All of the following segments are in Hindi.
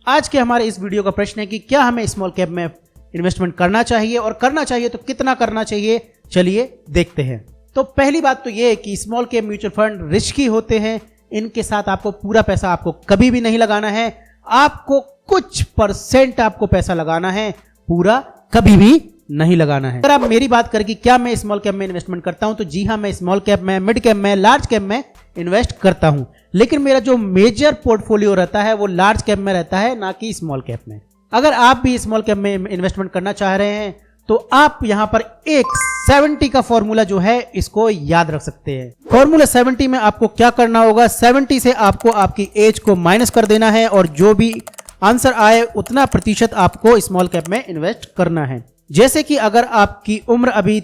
आज के हमारे इस वीडियो का प्रश्न है कि क्या हमें स्मॉल कैप में इन्वेस्टमेंट करना चाहिए और करना चाहिए तो कितना करना चाहिए। चलिए देखते हैं। तो पहली बात तो ये है कि small cap mutual fund risky होते हैं। इनके साथ आपको पूरा पैसा आपको कभी भी नहीं लगाना है। आपको कुछ परसेंट आपको पैसा लगाना है, पूरा कभी भी नहीं लगाना है। अगर आप मेरी बात करें कि क्या मैं स्मॉल कैप में इन्वेस्टमेंट करता हूं, तो जी हां, मैं स्मॉल कैप में, मिड कैप में, लार्ज कैप में इन्वेस्ट करता हूं। लेकिन मेरा जो मेजर पोर्टफोलियो रहता है वो लार्ज कैप में रहता है, ना कि स्मॉल कैप में। अगर आप भी स्मॉल कैप में इन्वेस्टमेंट करना चाह रहे हैं तो आप यहां पर एक 70 का फॉर्मूला जो है इसको याद रख सकते हैं। फॉर्मूला 70 में आपको क्या करना होगा, 70 से आपको आपकी एज को माइनस कर देना है और जो भी आंसर आए उतना प्रतिशत आपको स्मॉल कैप में इन्वेस्ट करना है। जैसे कि अगर आपकी उम्र अभी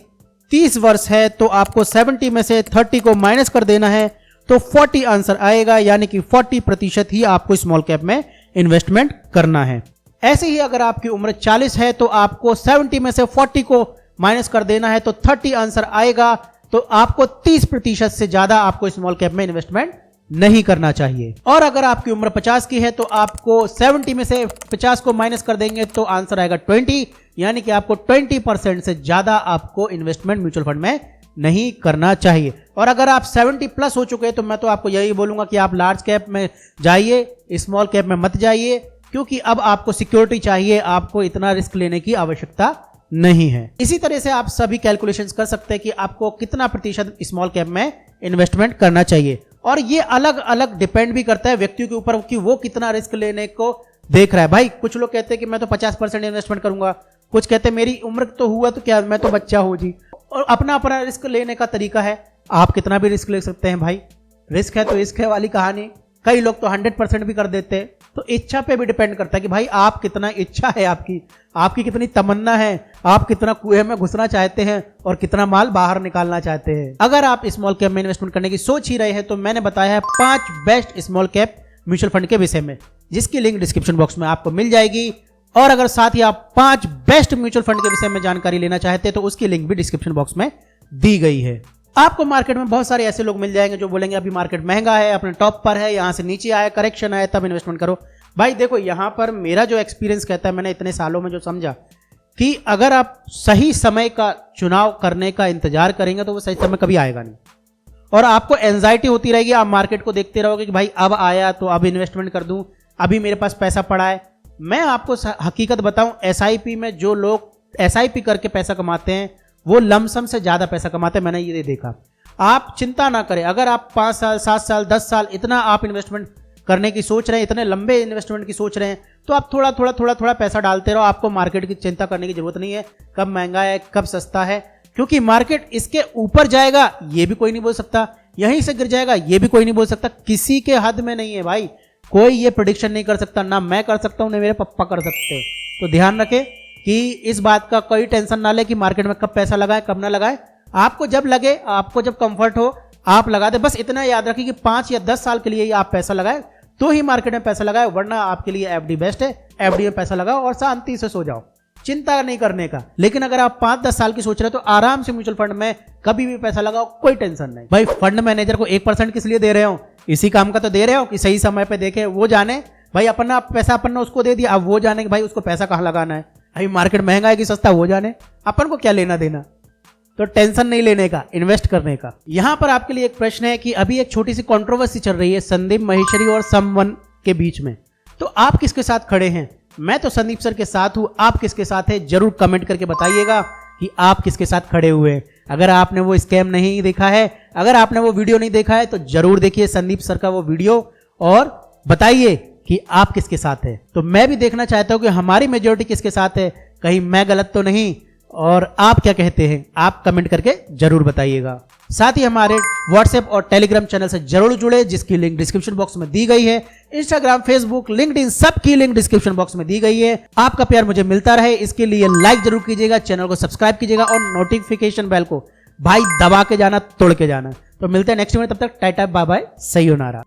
30 वर्ष है तो आपको 70 में से 30 को माइनस कर देना है तो 40 आंसर आएगा, यानी कि 40% ही आपको स्मॉल कैप में इन्वेस्टमेंट करना है। ऐसे ही अगर आपकी उम्र 40 है तो आपको 70 में से 40 को माइनस कर देना है तो 30 आंसर आएगा। तो आपको 30% से ज्यादा आपको स्मॉल कैप में इन्वेस्टमेंट नहीं करना चाहिए। और अगर आपकी उम्र 50 की है तो आपको 70 में से 50 को माइनस कर देंगे तो आंसर आएगा 20, यानी कि आपको 20% से ज्यादा आपको इन्वेस्टमेंट म्यूचुअल फंड में नहीं करना चाहिए। और अगर आप 70 प्लस हो चुके हैं तो मैं तो आपको यही बोलूंगा कि आप लार्ज कैप में जाइए, स्मॉल कैप में मत जाइए, क्योंकि अब आपको सिक्योरिटी चाहिए, आपको इतना रिस्क लेने की आवश्यकता नहीं है। इसी तरह से आप सभी कैलकुलेशंस कर सकते हैं कि आपको कितना प्रतिशत स्मॉल कैप में इन्वेस्टमेंट करना चाहिए। और ये अलग अलग डिपेंड भी करता है व्यक्तियों के ऊपर कि वो कितना रिस्क लेने को देख रहा है। भाई कुछ लोग कहते हैं कि मैं तो 50% इन्वेस्टमेंट करूंगा, कुछ कहते हैं मेरी उम्र तो हुआ तो क्या, मैं तो बच्चा हूं जी। और अपना अपना रिस्क लेने का तरीका है, आप कितना भी रिस्क ले सकते हैं। भाई रिस्क है तो रिस्क है वाली कहानी। कई लोग तो 100% भी कर देते हैं। तो इच्छा पे भी डिपेंड करता है कि भाई आप कितना इच्छा है, आपकी कितनी तमन्ना है, आप कितना कुएं में घुसना चाहते हैं और कितना माल बाहर निकालना चाहते हैं। अगर आप स्मॉल कैप में इन्वेस्टमेंट करने की सोच ही रहे हैं तो मैंने बताया है 5 best small cap mutual fund के विषय में, जिसकी लिंक डिस्क्रिप्शन बॉक्स में आपको मिल जाएगी। और अगर साथ ही आप 5 बेस्ट म्यूचुअल फंड के विषय में जानकारी लेना चाहते हैं तो उसकी लिंक भी डिस्क्रिप्शन बॉक्स में दी गई है। आपको मार्केट में बहुत सारे ऐसे लोग मिल जाएंगे जो बोलेंगे अभी मार्केट महंगा है, अपने टॉप पर है, यहां से नीचे आया, करेक्शन आया, तब इन्वेस्टमेंट करो। भाई देखो, यहां पर मेरा जो एक्सपीरियंस कहता है, मैंने इतने सालों में जो समझा कि अगर आप सही समय का चुनाव करने का इंतजार करेंगे तो वो सही समय कभी आएगा नहीं। और आपको एंजाइटी होती रहेगी, आप मार्केट को देखते रहोगे कि भाई अब आया तो अब इन्वेस्टमेंट कर दूं, अभी मेरे पास पैसा पड़ा है। मैं आपको हकीकत बताऊं, एसआईपी में जो लोग एसआईपी करके पैसा कमाते हैं वो लमसम से ज्यादा पैसा कमाते हैं, मैंने ये देखा। आप चिंता ना करें, अगर आप 5 साल, 7 साल, 10 साल इतना आप इन्वेस्टमेंट करने की सोच रहे हैं, इतने लंबे इन्वेस्टमेंट की सोच रहे हैं, तो आप थोड़ा पैसा डालते रहो। आपको मार्केट की चिंता करने की जरूरत नहीं है, कब महंगा है कब सस्ता है, क्योंकि मार्केट इसके ऊपर जाएगा ये भी कोई नहीं बोल सकता, यहीं से गिर जाएगा ये भी कोई नहीं बोल सकता। किसी के हद में नहीं है भाई, कोई ये प्रेडिक्शन नहीं कर सकता, ना मैं कर सकता हूं ना मेरे पापा कर सकते। तो ध्यान रखें कि इस बात का कोई टेंशन ना ले कि मार्केट में कब पैसा लगाए कब ना लगाए। आपको जब लगे, आपको जब कंफर्ट हो आप लगा दे। बस इतना याद रखिए कि 5 या 10 साल के लिए ही आप पैसा लगाए तो ही मार्केट में पैसा लगाए, वरना आपके लिए एफडी बेस्ट है। एफडी में पैसा लगाओ और शांति से सो जाओ, चिंता नहीं करने का। लेकिन अगर आप 5-10 साल की सोच रहे हो तो आराम से म्यूचुअल फंड में कभी भी पैसा लगाओ, कोई टेंशन नहीं। भाई फंड मैनेजर को 1% किस लिए दे रहे हो, इसी काम का तो दे रहे हो कि सही समय पे देखे, वो जाने। भाई अपना पैसा अपन उसको दे दिया, अब वो जाने कि भाई उसको पैसा कहां लगाना है। भाई मार्केट महंगा है कि सस्ता, वो जाने, अपन को क्या लेना देना। तो टेंशन नहीं लेने का, इन्वेस्ट करने का। यहां पर आपके लिए एक प्रश्न है कि अभी एक छोटी सी कंट्रोवर्सी चल रही है संदीप माहेश्वरी और समवन के बीच में, तो आप किसके साथ खड़े हैं। मैं तो संदीप सर के साथ हूं, आप किसके साथ हैं जरूर कमेंट करके बताइएगा कि आप किसके साथ खड़े हुए हैं। अगर आपने वो स्कैम नहीं देखा है, अगर आपने वो वीडियो नहीं देखा है तो जरूर देखिए संदीप सर का वो वीडियो और बताइए कि आप किसके साथ हैं। तो मैं भी देखना चाहता हूं कि हमारी मेजॉरिटी किसके साथ है, कहीं मैं गलत तो नहीं, और आप क्या कहते हैं आप कमेंट करके जरूर बताइएगा। साथ ही हमारे व्हाट्सएप और टेलीग्राम चैनल से जरूर जुड़े, जिसकी लिंक डिस्क्रिप्शन बॉक्स में दी गई है। इंस्टाग्राम, फेसबुक, लिंक्डइन सबकी लिंक डिस्क्रिप्शन बॉक्स में दी गई है। आपका प्यार मुझे मिलता रहे इसके लिए लाइक जरूर कीजिएगा, चैनल को सब्सक्राइब कीजिएगा और नोटिफिकेशन बेल को भाई दबा के जाना, तोड़ के जाना। तो मिलते हैं नेक्स्ट में, तब तक टाटा बाय बाय, सही हो नारा।